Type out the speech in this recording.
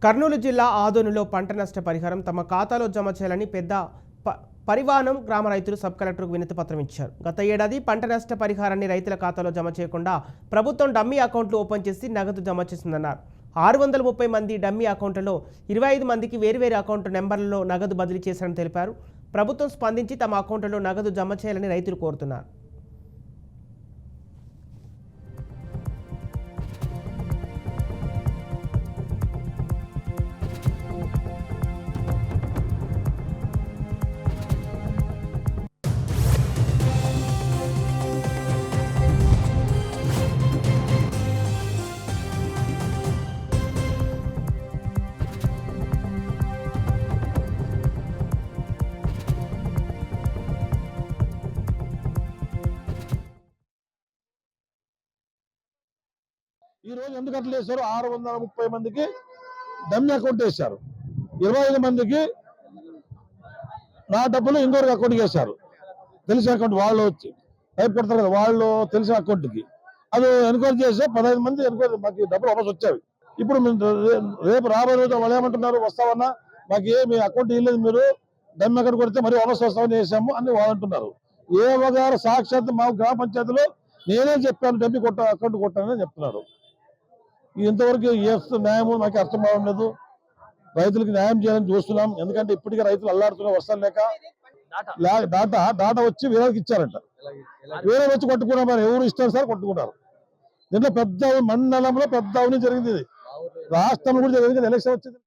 కర్నూలు జిల్లా ఆదోనులో పంట నష్ట పరిహారం తమ ఖాతాలో జమ చేయాలని పెద్ద పరివానం గ్రామ రైతులు సబ్ కలెక్టర్కు వినతి పత్రం ఇచ్చారు. గత ఏడాది పంట నష్ట పరిహారాన్ని రైతుల ఖాతాలో జమ చేయకుండా ప్రభుత్వం డమ్మీ అకౌంట్లు ఓపెన్ చేసి నగదు జమ చేసిందన్నారు. 630 మంది డమ్మీ అకౌంట్లలో 25 మందికి వేర్వేరు అకౌంట్ నెంబర్లలో నగదు బదిలీ చేశారని తెలిపారు. ప్రభుత్వం స్పందించి తమ అకౌంట్లలో నగదు జమ చేయాలని రైతులు కోరుతున్నారు. ఈ రోజు ఎందుకు అట్లా వేశారు? 630 మందికి డమ్మీ అకౌంట్ వేశారు. 25 మందికి నా డబ్బులు ఇంకొక అకౌంట్కి వేశారు. తెలిసిన అకౌంట్ వాళ్ళు వచ్చి టైప్ కొడతారు కదా, వాళ్ళు తెలిసిన అకౌంట్కి అది ఎన్క్వైరీ చేస్తే 15 మంది ఎన్క్వైరీ మాకు డబ్బులు వాపస్ వచ్చాయి. ఇప్పుడు రేపు రాబోయే రోజు వాళ్ళు ఏమంటున్నారు, వస్తామన్నా మాకు మీ అకౌంట్ ఇవ్వలేదు, మీరు డమ్మీ అకౌంట్ కొడితే మరి వాపస్ వస్తామని వేసాము అని వాళ్ళు అంటున్నారు. ఏ గారు సాక్షాత్ మా గ్రామ పంచాయతీలో నేనే చెప్పాను డబ్బీ అకౌంట్ కొట్టానని చెప్తున్నారు. ఇంతవరకు న్యాయం మాకు అర్థం కావట్లేదు. రైతులకు న్యాయం చేయాలని చూస్తున్నాం. ఎందుకంటే ఇప్పటికే రైతులు అల్లాడుతున్నారు వర్షాలు లేక. డాటా వచ్చి వేరేకి ఇచ్చారంట, వేరే వచ్చి కొట్టుకున్నారు. మరి ఎవరు ఇస్తారు సార్ కొట్టుకుంటారు. దీంట్లో పెద్ద మండలంలో పెద్ద అవినీతి జరిగింది. రాష్ట్రంలో కూడా జరిగింది. ఎలక్షన్ వచ్చింది.